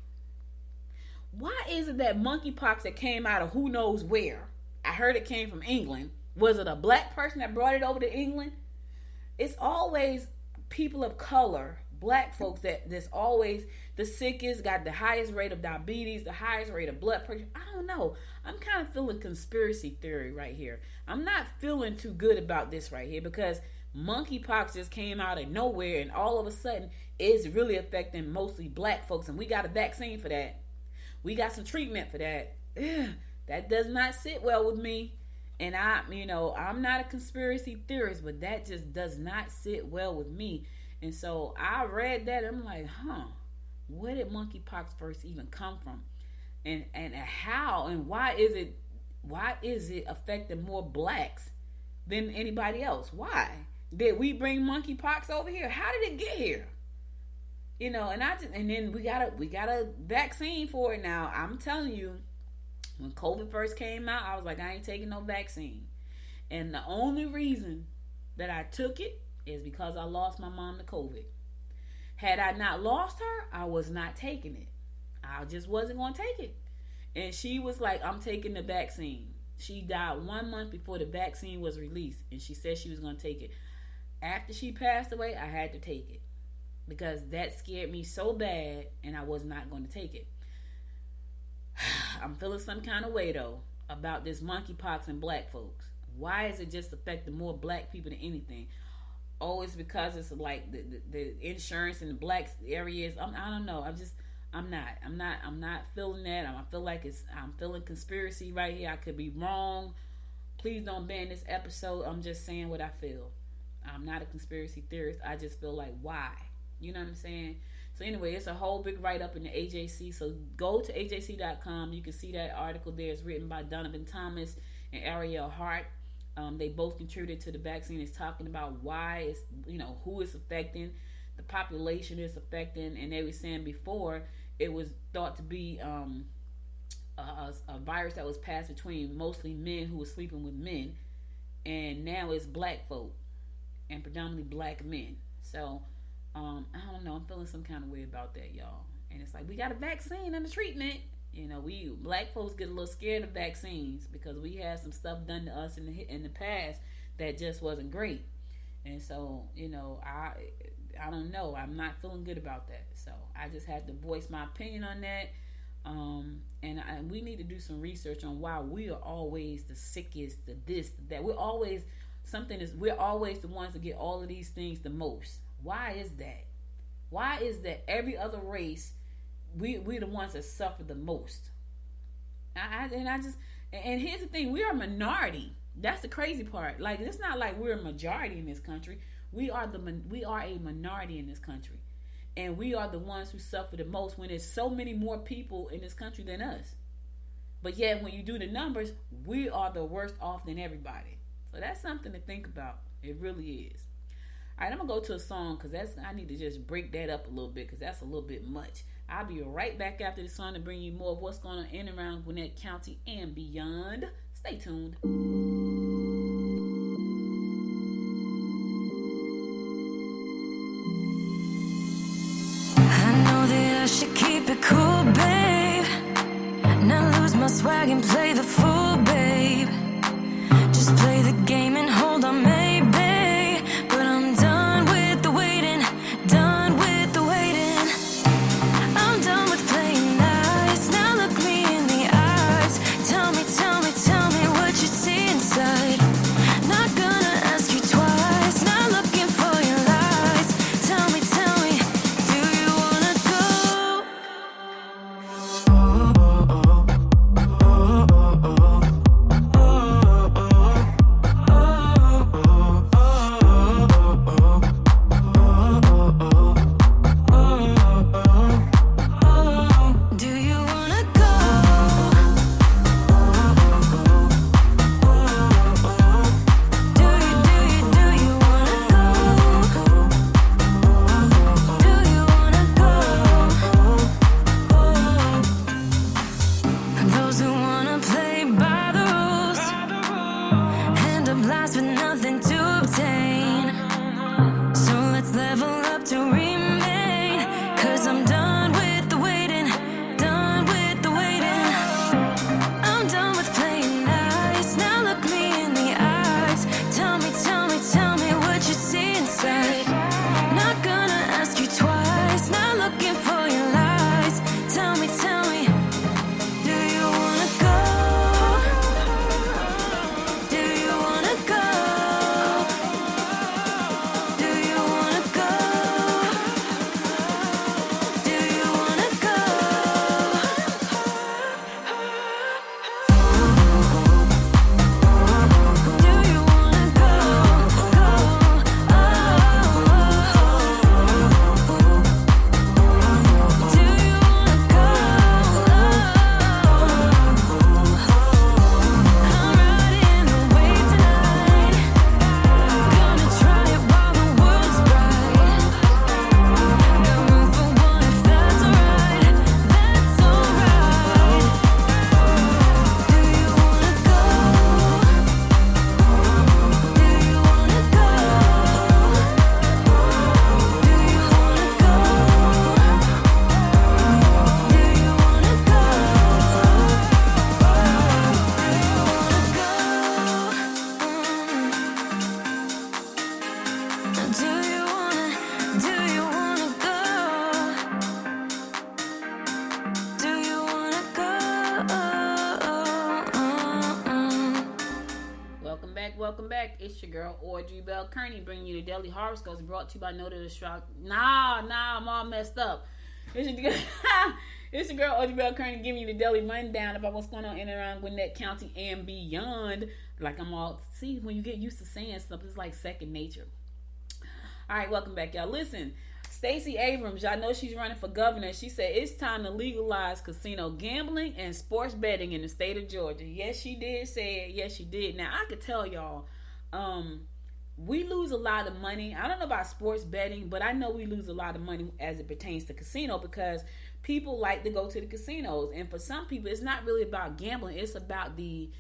Why is it that monkeypox that came out of who knows where? I heard it came from England. Was it a black person that brought it over to England? It's always people of color, black folks, that's always the sickest, got the highest rate of diabetes, the highest rate of blood pressure. I don't know. I'm kind of feeling conspiracy theory right here. I'm not feeling too good about this right here because monkeypox just came out of nowhere and all of a sudden it's really affecting mostly black folks, and we got a vaccine for that. We got some treatment for that. Ugh, that does not sit well with me. And I'm not a conspiracy theorist, but that just does not sit well with me. And so I read that, and I'm like, where did monkeypox first even come from? And how and why is it affecting more blacks than anybody else? Why? Did we bring monkeypox over here? How did it get here? And then we got a vaccine for it now. I'm telling you, when COVID first came out, I was like, I ain't taking no vaccine. And the only reason that I took it is because I lost my mom to COVID. Had I not lost her, I was not taking it. I just wasn't going to take it. And she was like, I'm taking the vaccine. She died 1 month before the vaccine was released. And she said she was going to take it. After she passed away, I had to take it. Because that scared me so bad, and I was not going to take it. I'm feeling some kind of way though about this monkeypox and black folks. Why is it just affecting more black people than anything? Oh, it's because it's like the insurance in the black areas. I don't know. I'm not feeling that. I'm feeling conspiracy right here. I could be wrong. Please don't ban this episode. I'm just saying what I feel. I'm not a conspiracy theorist. I just feel like, why? You know what I'm saying? So anyway, it's a whole big write-up in the AJC. So go to AJC.com. You can see that article there. It's written by Donovan Thomas and Ariel Hart. They both contributed to the vaccine. It's talking about why it's, who it's affecting, the population it's affecting. And they were saying before it was thought to be a virus that was passed between mostly men who were sleeping with men. And now it's black folk and predominantly black men. So I don't know. I'm feeling some kind of way about that, y'all. And it's like, we got a vaccine and a treatment. We black folks get a little scared of vaccines because we had some stuff done to us in the past that just wasn't great. And so, I don't know. I'm not feeling good about that. So I just had to voice my opinion on that. And we need to do some research on why we are always the sickest, the this, the that. We're always the ones that get all of these things the most. Why is that? Why is that every other race, we're the ones that suffer the most? And here's the thing, we are a minority. That's the crazy part. Like, it's not like we're a majority in this country. We are a minority in this country. And we are the ones who suffer the most when there's so many more people in this country than us. But yet, when you do the numbers, we are the worst off than everybody. So that's something to think about. It really is. All right, I'm going to go to a song because I need to just break that up a little bit because that's a little bit much. I'll be right back after the song to bring you more of what's going on in and around Gwinnett County and beyond. Stay tuned. should keep it cool, babe. Not lose my swag and play the fool, babe. Just play the game and hold on, maybe. But I'm done with the waiting, done with the waiting. I'm done with playing nice. Now look me in the eyes. Tell me, tell me, tell me what you see inside. Not gonna ask you twice. Not looking for your lies. Tell me, do you wanna go? Do you wanna go? Do you wanna go? Do you wanna go? Those who wanna play by the rules end up lost with nothing to obtain. So let's level up to remain. 'Cause I'm done with the waiting, done with the waiting. I'm done with playing nice. Now look me in the eyes. Tell me, tell me what you see inside. Not gonna ask you twice. Not looking for your lies. Tell me, do you wanna go? Do you wanna go? Do you wanna go? Do you wanna go? Do you wanna go? Do you wanna go? I'm riding away tonight. Gonna try it while the world's bright. Got room for one if that's alright. That's alright. Do you wanna go? Do you wanna go? Do you wanna go? Do you wanna go? Do you wanna go? Do you wanna go? Welcome back. It's your girl Audrey Bell Kearney bringing you the daily horoscopes brought to you by Noted Astrology. Nah, I'm all messed up. It's your girl Audrey Bell Kearney giving you the daily rundown about what's going on in and around Gwinnett County and beyond. Like see, when you get used to saying stuff, it's like second nature. All right, welcome back, y'all. Listen, Stacey Abrams, y'all know she's running for governor. She said it's time to legalize casino gambling and sports betting in the state of Georgia. Yes, she did say it. Yes, she did. Now, I could tell y'all, we lose a lot of money. I don't know about sports betting, but I know we lose a lot of money as it pertains to casino because people like to go to the casinos. And for some people, it's not really about gambling. It's about the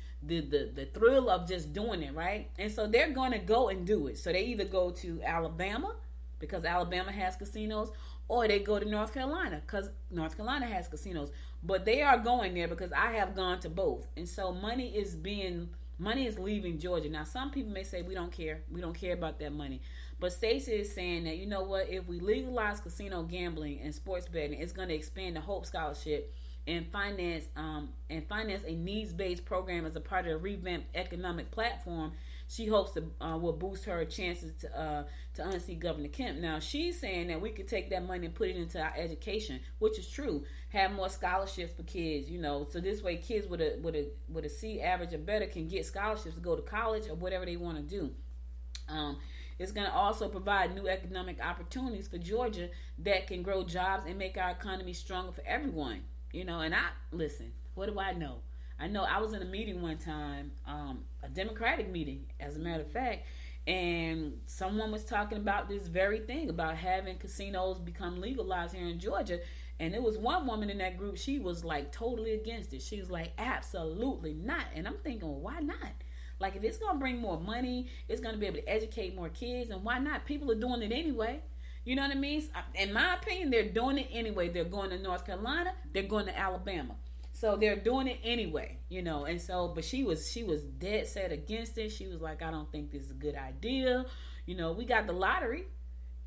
thrill of just doing it, right? And so they're going to go and do it. So they either go to Alabama because Alabama has casinos, or they go to North Carolina because North Carolina has casinos. But they are going there because I have gone to both. And so money is leaving Georgia. Now, some people may say we don't care. We don't care about that money. But Stacey is saying that, you know what, if we legalize casino gambling and sports betting, it's going to expand the Hope Scholarship and finance a needs-based program as a part of a revamped economic platform. She hopes to will boost her chances to unseat Governor Kemp. Now, she's saying that we could take that money and put it into our education, which is true. Have more scholarships for kids, so this way kids with a C average or better can get scholarships to go to college or whatever they want to do. It's going to also provide new economic opportunities for Georgia that can grow jobs and make our economy stronger for everyone. And listen, what do I know? I know I was in a meeting one time, a Democratic meeting, as a matter of fact, and someone was talking about this very thing, about having casinos become legalized here in Georgia. And there was one woman in that group, she was like totally against it. She was like, absolutely not. And I'm thinking, well, why not? Like, if it's going to bring more money, it's going to be able to educate more kids, and why not? People are doing it anyway. You know what I mean? In my opinion, they're doing it anyway. They're going to North Carolina. They're going to Alabama. So they're doing it anyway, you know. And so, but she was dead set against it. She was like, I don't think this is a good idea. You know, we got the lottery,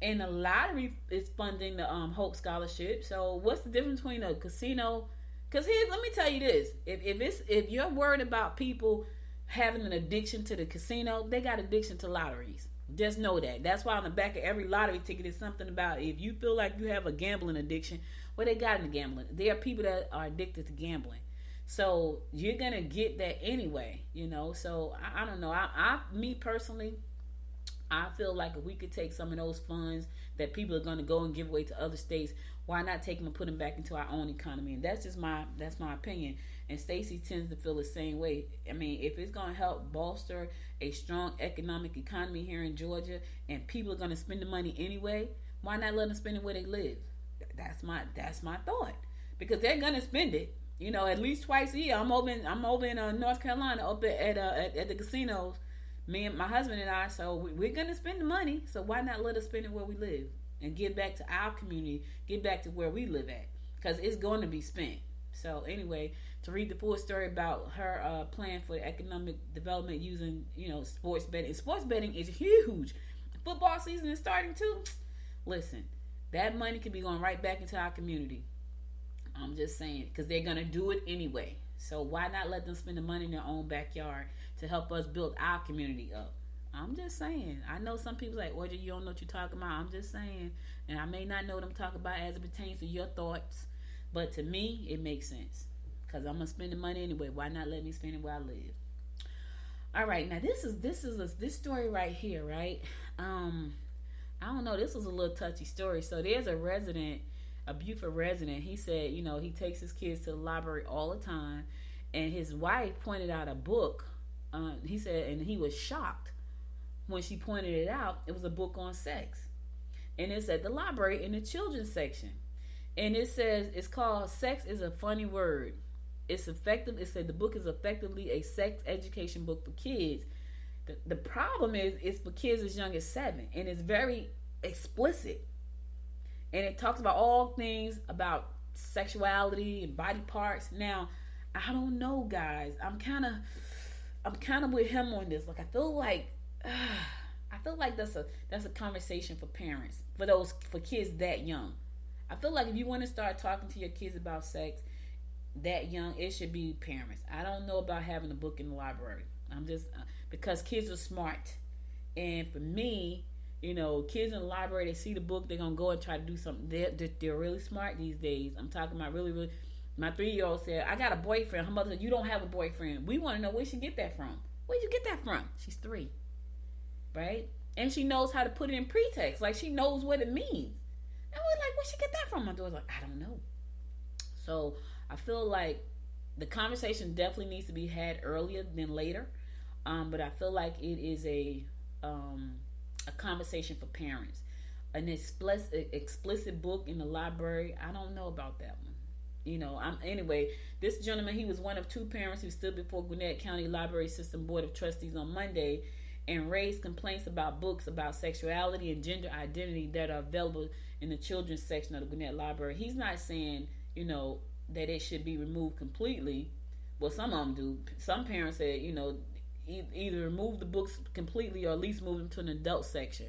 and the lottery is funding the Hope Scholarship. So what's the difference between a casino? Because let me tell you this: if you're worried about people having an addiction to the casino, they got addiction to lotteries. Just know that. That's why on the back of every lottery ticket is something about if you feel like you have a gambling addiction. Well, they got into gambling. There are people that are addicted to gambling. So you're going to get that anyway, you know. So I don't know. Me personally, I feel like if we could take some of those funds that people are going to go and give away to other states, why not take them and put them back into our own economy? And that's my opinion. And Stacey tends to feel the same way. I mean, if it's going to help bolster a strong economic economy here in Georgia, and people are going to spend the money anyway, why not let them spend it where they live? That's my thought, because they're going to spend it. You know, at least twice a year. I'm over in North Carolina, up at the casinos. Me and my husband and I. So we're going to spend the money. So why not let us spend it where we live and get back to our community, get back to where we live at, because it's going to be spent. So anyway, to read the full story about her plan for economic development using, you know, sports betting. Sports betting is huge. Football season is starting too. Listen, that money could be going right back into our community. I'm just saying, because they're going to do it anyway. So why not let them spend the money in their own backyard to help us build our community up? I'm just saying. I know some people like, Audrey, you don't know what you're talking about. I'm just saying. And I may not know what I'm talking about as it pertains to your thoughts. But to me, it makes sense. Because I'm going to spend the money anyway. Why not let me spend it where I live? All right. Now, this story right here, right? I don't know. This was a little touchy story. So there's a Buford resident. He said, you know, he takes his kids to the library all the time. And his wife pointed out a book. He said, and he was shocked when she pointed it out. It was a book on sex. And it's at the library in the children's section. And it says, it's called Sex is a Funny Word. It's effective. It said the book is effectively a sex education book for kids. The problem is, it's for kids as young as 7. And it's very explicit. And it talks about all things about sexuality and body parts. Now, I don't know, guys. I'm kind of with him on this. Like, I feel like that's a conversation for parents, for kids that young. I feel like if you want to start talking to your kids about sex that young, it should be parents. I don't know about having a book in the library. I'm just because kids are smart, and for me, you know, kids in the library, they see the book, they're gonna go and try to do something. They're really smart these days. I'm talking about really, really. My 3-year-old said, "I got a boyfriend." Her mother said, "You don't have a boyfriend." We want to know where she get that from. Where'd you get that from? She's 3, right? And she knows how to put it in pretext. Like, she knows what it means. And we're like, where'd she get that from? My daughter's like, I don't know. So I feel like the conversation definitely needs to be had earlier than later. But I feel like it is a conversation for parents. An explicit book in the library, I don't know about that one. You know, anyway, this gentleman, he was one of 2 parents who stood before Gwinnett County Library System Board of Trustees on Monday and raised complaints about books about sexuality and gender identity that are available in the children's section of the Gwinnett Library. He's not saying, you know, that it should be removed completely. Well, some of them do. Some parents said, you know, either remove the books completely or at least move them to an adult section.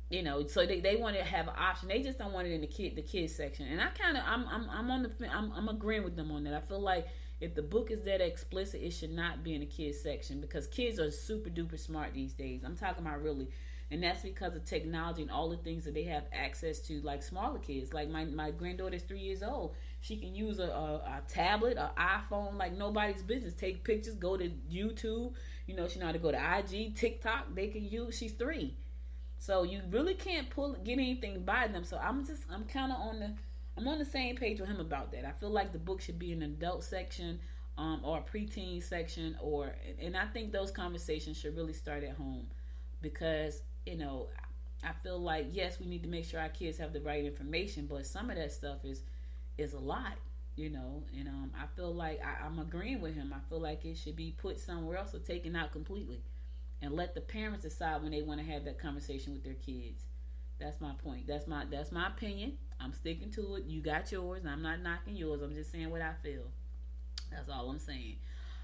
You know, so they want to have an option. They just don't want it in the kids section. And I'm agreeing with them on that. I feel like if the book is that explicit, it should not be in the kids section, because kids are super duper smart these days. I'm talking about really. And that's because of technology and all the things that they have access to, like smaller kids. Like my granddaughter is 3 years old. She can use a tablet, an iPhone like nobody's business. Take pictures, go to YouTube. You know, she know how to go to IG, TikTok. They can use. She's 3. So you really can't get anything by them. So I'm kind of on the same page with him about that. I feel like the book should be in an adult section, or a preteen section, and I think those conversations should really start at home, because, you know, I feel like, yes, we need to make sure our kids have the right information, but some of that stuff is a lot, you know, and I feel like I'm agreeing with him. I feel like it should be put somewhere else or taken out completely. and let the parents decide when they want to have that conversation with their kids. That's my point. That's my opinion. I'm sticking to it. You got yours, and I'm not knocking yours. I'm just saying what I feel. That's all I'm saying.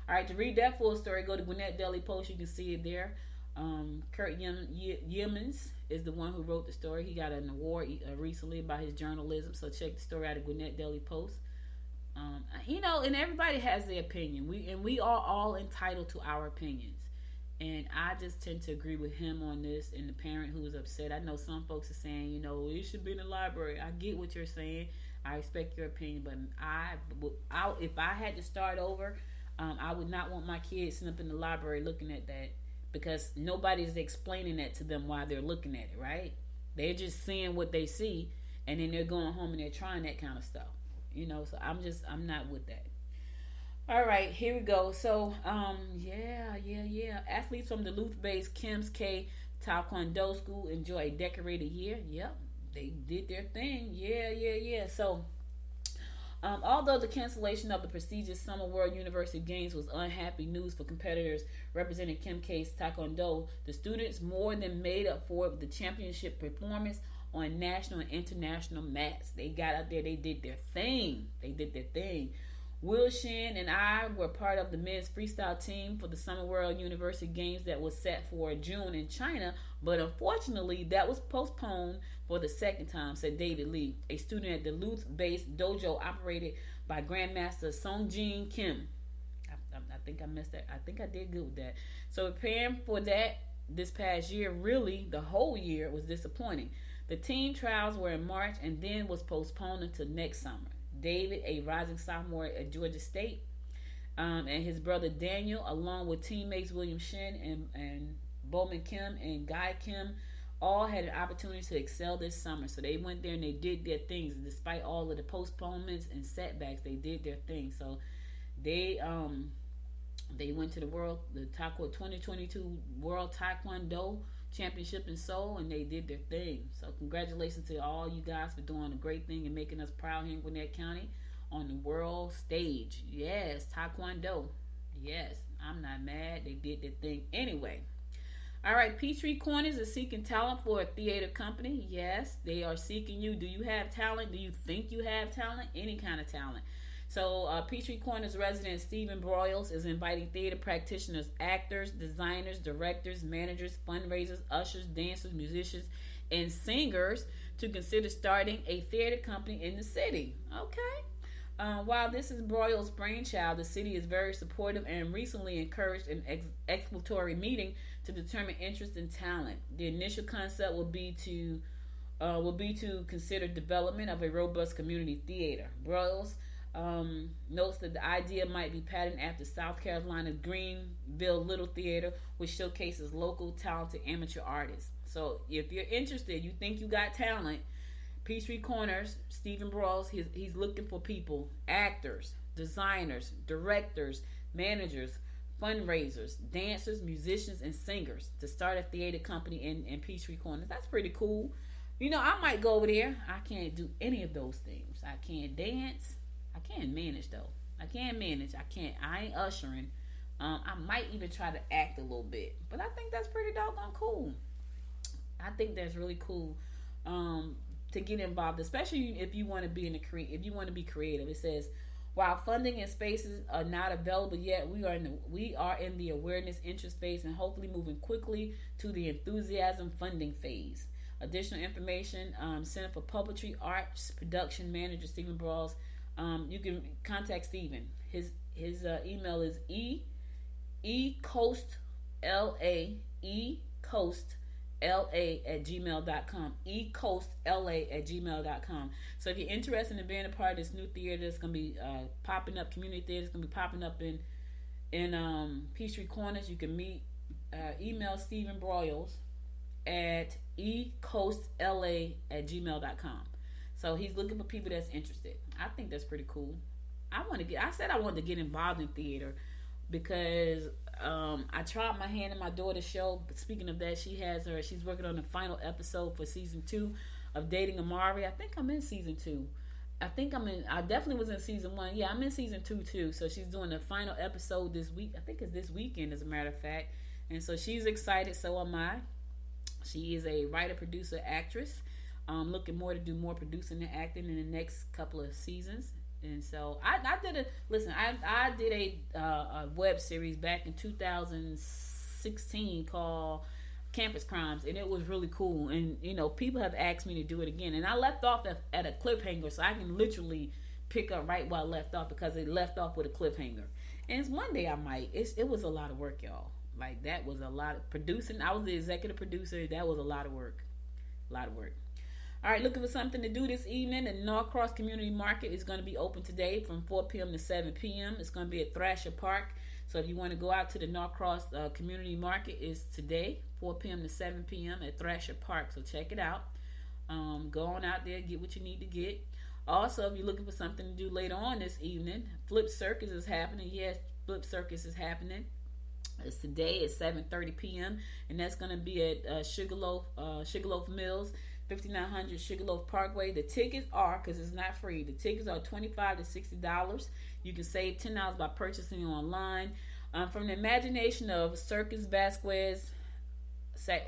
All right, to read that full story, go to Gwinnett Daily Post. You can see it there. Curt Yeomans is the one who wrote the story. He got an award recently about his journalism, so check the story out of Gwinnett Daily Post. And everybody has their opinion. We are all entitled to our opinions. And I just tend to agree with him on this, and the parent who is upset. I know some folks are saying, it should be in the library. I get what you're saying. I respect your opinion, but if I had to start over, I would not want my kids sitting up in the library looking at that, because nobody's explaining that to them while they're looking at it, right? They're just seeing what they see, and then they're going home and they're trying that kind of stuff. So I'm not with that. All right, here we go. So, yeah. Athletes from Duluth-based Kim's K Taekwondo School enjoy a decorated year. Yep, they did their thing. Yeah. So, although the cancellation of the prestigious Summer World University Games was unhappy news for competitors representing Kim K's Taekwondo, the students more than made up for it with the championship performance on national and international mats. They got out there. They did their thing. Will Shin and I were part of the men's freestyle team for the Summer World University Games that was set for June in China, but unfortunately that was postponed for the second time, said David Lee, a student at Duluth-based dojo operated by Grandmaster Songjin Kim. I think I messed that. I think I did good with that. So preparing for that this past year, really the whole year, was disappointing. The team trials were in March and then was postponed until next summer. David, a rising sophomore at Georgia State, and his brother Daniel, along with teammates William Shin and Bowman Kim and Guy Kim, all had an opportunity to excel this summer. So they went there and they did their things. Despite all of the postponements and setbacks, they did their thing. So they went to the 2022 World Taekwondo Championship in Seoul, and they did their thing. So congratulations to all you guys for doing a great thing and making us proud here in Gwinnett County on the world stage. Yes, Taekwondo. Yes, I'm not mad. They did their thing anyway. All right, Peachtree Corners is seeking talent for a theater company. Yes, they are seeking you. Do you have talent? Do you think you have talent? Any kind of talent. So Peachtree Corners resident Stephen Broyles is inviting theater practitioners, actors, designers, directors, managers, fundraisers, ushers, dancers, musicians, and singers to consider starting a theater company in the city. Okay. While this is Broyles' brainchild, the city is very supportive and recently encouraged an exploratory meeting to determine interest and talent. The initial concept will be to consider development of a robust community theater. Broyles notes that the idea might be patterned after South Carolina's Greenville Little Theater, which showcases local talented amateur artists. So if you're interested, you think you got talent, Peachtree Corners, Stephen Broyles, he's looking for people, actors, designers, directors, managers, fundraisers, dancers, musicians, and singers to start a theater company in Peachtree Corners. That's pretty cool. I might go over there. I can't do any of those things. I can't dance. I can't manage though. I ain't ushering. I might even try to act a little bit, but I think that's pretty doggone cool. I think that's really cool to get involved, especially if you want to be if you want to be creative. It says, while funding and spaces are not available yet, we are in the awareness interest phase and hopefully moving quickly to the enthusiasm funding phase. Additional information: Center for Puppetry Arts Production Manager Stephen Broyles. You can contact Stephen. His email is ecoastla@gmail.com. ecoastla@gmail.com. So if you're interested in being a part of this new theater that's going to be popping up, community theater that's going to be popping up in Peachtree Corners, you can email Stephen Broyles at ecoastla@gmail.com. So he's looking for people that's interested. I think that's pretty cool. I said I wanted to get involved in theater because I tried my hand in my daughter's show. But speaking of that, she's working on the final episode for season 2 of Dating Amari. I think I'm in season 2. I definitely was in season 1. Yeah, I'm in season 2 too. So she's doing the final episode this week. I think it's this weekend, as a matter of fact. And so she's excited, so am I. She is a writer, producer, actress. Looking more to do more producing and acting in the next couple of seasons. And so I did a web series back in 2016 called Campus Crimes, and it was really cool. And you know, people have asked me to do it again, and I left off at a cliffhanger, so I can literally pick up right where I left off because it left off with a cliffhanger. And it's one day I might. It was a lot of work, y'all. Like, that was a lot of producing. I was the executive producer. That was a lot of work. All right, looking for something to do this evening. The Norcross Community Market is going to be open today from 4 p.m. to 7 p.m. It's going to be at Thrasher Park. So if you want to go out to the Norcross Community Market, it's today, 4 p.m. to 7 p.m. at Thrasher Park. So check it out. Go on out there, get what you need to get. Also, if you're looking for something to do later on this evening, Flip Circus is happening. Yes, Flip Circus is happening. It's today at 7:30 p.m. and that's going to be at Sugarloaf Mills, 5900 Sugarloaf Parkway. The tickets are, because it's not free, the tickets are $25 to $60. You can save $10 by purchasing online. From the imagination of Circus Vasquez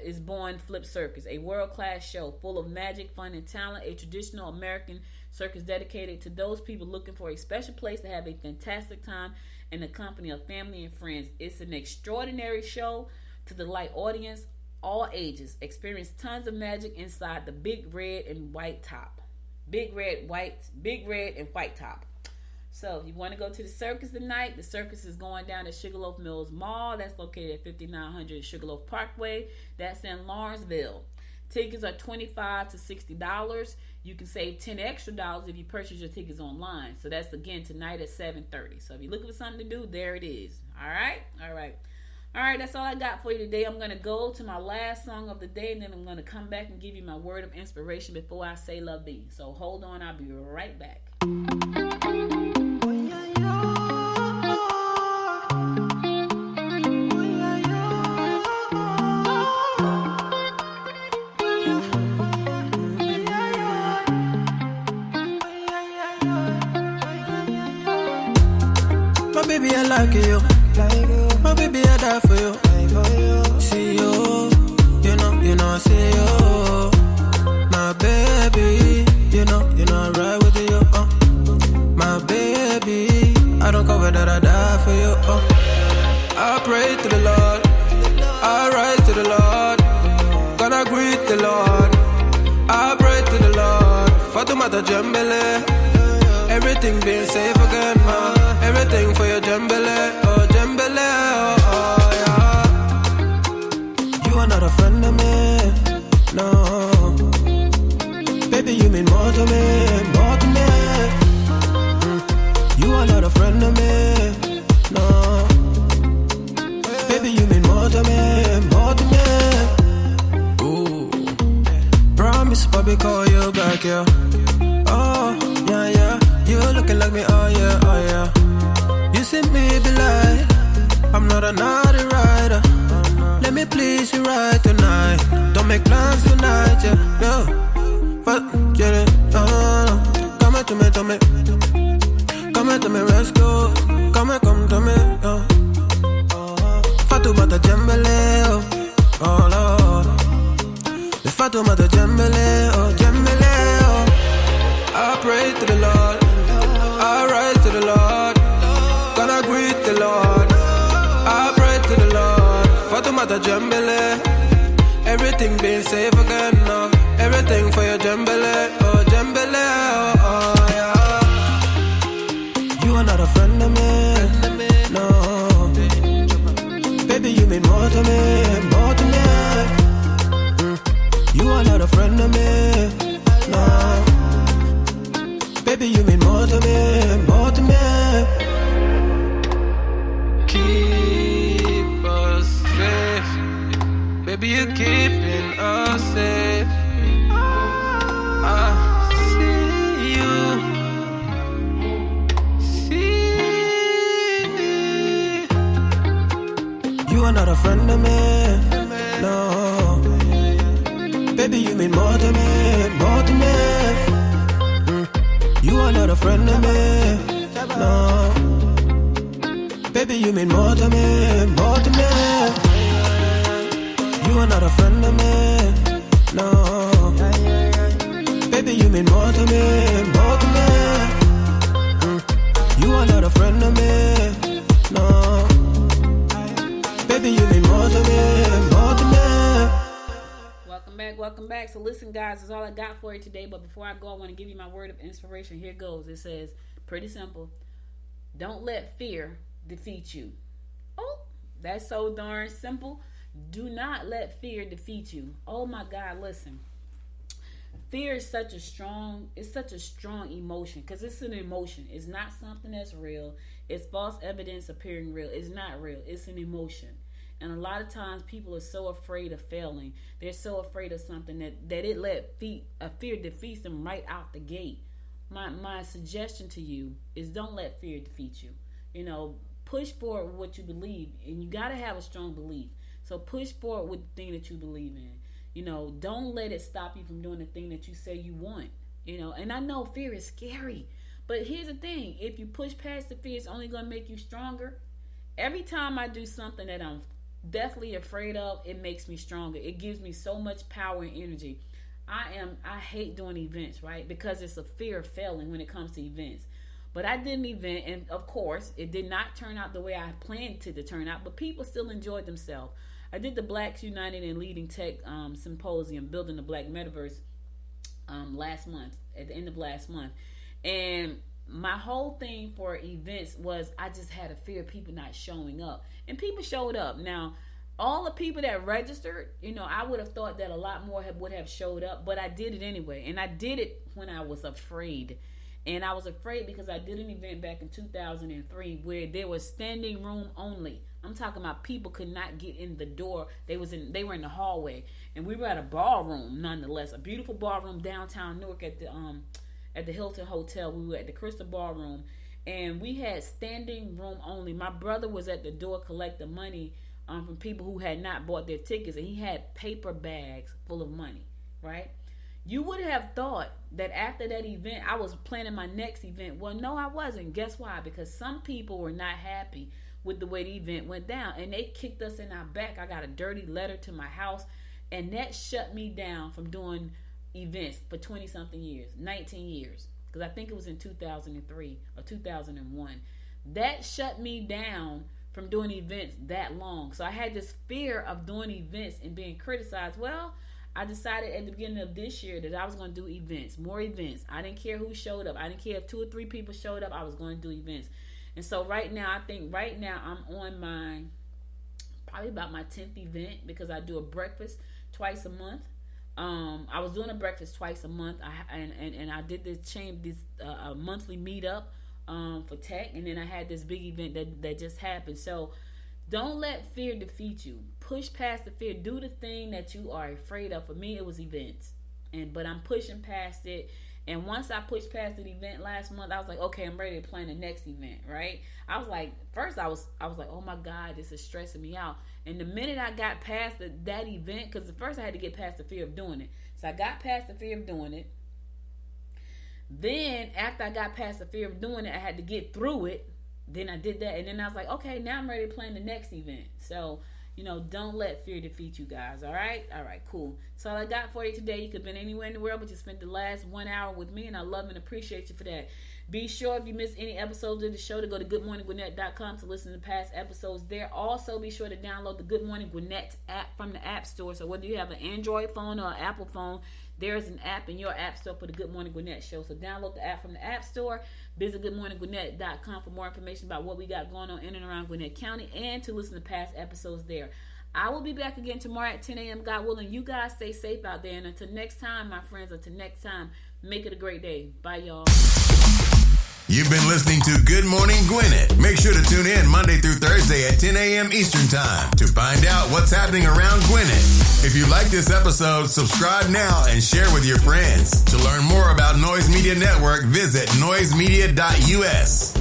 is born Flip Circus, a world-class show full of magic, fun, and talent, a traditional American circus dedicated to those people looking for a special place to have a fantastic time in the company of family and friends. It's an extraordinary show to delight audience all ages. Experience tons of magic inside the big red and white top. Big red and white top. So if you want to go to the circus tonight, the circus is going down at Sugarloaf Mills Mall. That's located at 5900 Sugarloaf Parkway. That's in Lawrenceville. Tickets are $25 to $60. You can save $10 extra if you purchase your tickets online. So that's, again, tonight at 7:30. So if you're looking for something to do, there it is. All right? That's all I got for you today. I'm going to go to my last song of the day, and then I'm going to come back and give you my word of inspiration before I say love thee. So hold on. I'll be right back. Baby, I like you. My baby, I die for you. See you, you know, see you. My baby, you know, I ride with you. My baby, I don't cover that, I die for you. I pray to the Lord, I rise to the Lord, gonna greet the Lord. I pray to the Lord, Fatumata Jambele, everything being safe again, man. Everything for your Jambele, oh Jambele, oh yeah. You are not a friend of me, no. Baby, you mean more to me, more to me. You are not a friend of me, no. Baby, you mean more to me, more to me. Ooh, promise, Bobby, call you back, yeah. Oh, yeah. You looking like me, oh yeah. You see me be like, I'm not a naughty rider. Let me please you right tonight. Don't make plans tonight, yeah. But get it, come to me. Come to me, let's go. Come to me, Fatumata Jambele, oh Lord. It's Fatumata Jambele, oh Jambele, oh. I pray to the Lord, I rise to the Lord, gonna greet the Lord. I pray to the Lord, Fatumata Jambele, everything being safe again, no. Everything for your Jambele, oh Jambele, oh yeah. You are not a friend of me, no. Baby, you mean more to me, more to me. You are not a friend of me, no. Baby, you mean more to me, more to me. Keep us safe. Baby, you're keeping us safe. I see you. You are not a friend of me, no. Baby, you mean more to me, more to me. You are not a friend of me, no. Baby, you mean more to me, more to me. You are not a friend of me, no. Baby, you mean more to me, more to me. You are not a friend of me, no. Baby, you mean more to me, more to me. Welcome back. So listen, guys, that's all I got for you today. But before I go, I want to give you my word of inspiration. Here goes. It says, pretty simple. Don't let fear defeat you. Oh, that's so darn simple. Do not let fear defeat you. Oh my God, listen. Fear is such a strong emotion, because it's an emotion. It's not something that's real. It's false evidence appearing real. It's not real. It's an emotion. And a lot of times people are so afraid of failing. They're so afraid of something that fear defeats them right out the gate. My suggestion to you is don't let fear defeat you. You know, push forward with what you believe, and you got to have a strong belief. So push forward with the thing that you believe in. You know, don't let it stop you from doing the thing that you say you want. You know, and I know fear is scary, but here's the thing: if you push past the fear, it's only going to make you stronger. Every time I do something that I'm definitely afraid of, it makes me stronger. It gives me so much power and energy. I hate doing events, right? Because it's a fear of failing when it comes to events. But I did an event, and of course, it did not turn out the way I planned it to turn out, but people still enjoyed themselves. I did the Blacks United in Leading Tech Symposium, Building the Black Metaverse, last month, at the end of last month. And my whole thing for events was I just had a fear of people not showing up. And people showed up. Now, all the people that registered, you know, I would have thought that a lot more would have showed up, but I did it anyway. And I did it when I was afraid. And I was afraid because I did an event back in 2003 where there was standing room only. I'm talking about people could not get in the door. They were in the hallway, and we were at a ballroom nonetheless, a beautiful ballroom downtown Newark at the Hilton Hotel. We were at the Crystal Ballroom, and we had standing room only. My brother was at the door collecting money from people who had not bought their tickets, and he had paper bags full of money, right? You would have thought that after that event, I was planning my next event. Well, no, I wasn't. Guess why? Because some people were not happy with the way the event went down, and they kicked us in our back. I got a dirty letter to my house, and that shut me down from doing events for 20-something years, 19 years, because I think it was in 2003 or 2001. That shut me down from doing events that long. So I had this fear of doing events and being criticized. Well, I decided at the beginning of this year that I was going to do events, more events. I didn't care who showed up. I didn't care if 2 or 3 people showed up. I was going to do events. And so right now, I think right now I'm on probably about my 10th event, because I do a breakfast twice a month. I was doing a breakfast twice a month. I did this monthly meetup for tech, and then I had this big event that just happened. So don't let fear defeat you. Push past the fear. Do the thing that you are afraid of. For me, it was events, but I'm pushing past it. And once I pushed past the event last month, I was like, okay, I'm ready to plan the next event, right? I was like, first I was like, oh my God, this is stressing me out. And the minute I got past that event, because at first I had to get past the fear of doing it. So I got past the fear of doing it. Then after I got past the fear of doing it, I had to get through it. Then I did that. And then I was like, okay, now I'm ready to plan the next event. So, you know, don't let fear defeat you guys. All right? All right, cool. So all I got for you today. You could have been anywhere in the world, but you spent the last 1 hour with me, and I love and appreciate you for that. Be sure, if you missed any episodes of the show, to go to goodmorninggwinnett.com to listen to past episodes there. Also, be sure to download the Good Morning Gwinnett app from the App Store. So whether you have an Android phone or an Apple phone, there is an app in your App Store for the Good Morning Gwinnett show. So download the app from the App Store. Visit goodmorninggwinnett.com for more information about what we got going on in and around Gwinnett County, and to listen to past episodes there. I will be back again tomorrow at 10 a.m. God willing. You guys stay safe out there. And until next time, my friends, until next time, make it a great day. Bye, y'all. You've been listening to Good Morning Gwinnett. Make sure to tune in Monday through Thursday at 10 a.m. Eastern Time to find out what's happening around Gwinnett. If you like this episode, subscribe now and share with your friends. To learn more about Noise Media Network, visit noisemedia.us.